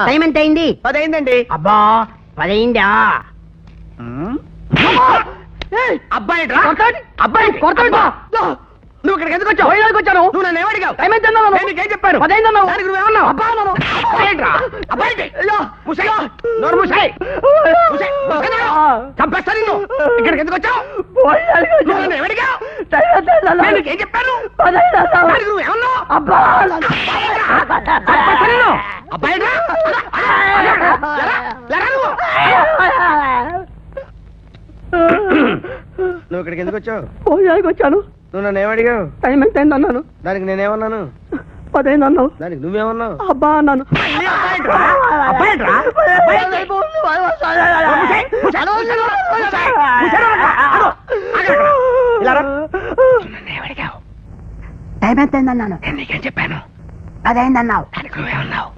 Time ఎంత అయింది? 10 అయిందండి. అబ్బా 10 అయిందా? అబ్బాయి అబ్బాయి నువ్వు ఇక్కడికి ఎందుకు వచ్చావు? వచ్చాను. నువ్వు నన్ను ఏమడిగావు? టైం ఎంత అన్నావు? నేను నీకేం చెప్పాను? 10 అయిందన్నావు. దానికి నువ్వేమన్నావు? అబ్బా అన్నాను. చంపేస్తా నిన్ను. ఇక్కడికి ఎందుకు వచ్చావు? నువ్వు నన్ను ఏమడిగావు? నేను నీకేం చెప్పాను? దానికి నువ్వేమన్నావు? చంపేస్తా నిన్ను. అబ్బాయి నువ్వు ఇక్కడికి ఎందుకు వచ్చావు? వచ్చాను. నువ్వు నన్ను ఏమడిగావు? టైం ఎంత అయింది అన్నాను. దానికి నేనేమన్నాను? 10 అయింది అన్నావు. దానికి నువ్వేమన్నావు? అబ్బా అన్నాను. టైం ఎంత అయింది అన్నాను. నీకేం చెప్పాను? 10 అయింది అన్నావు. దానికి నువ్వేమన్నావు?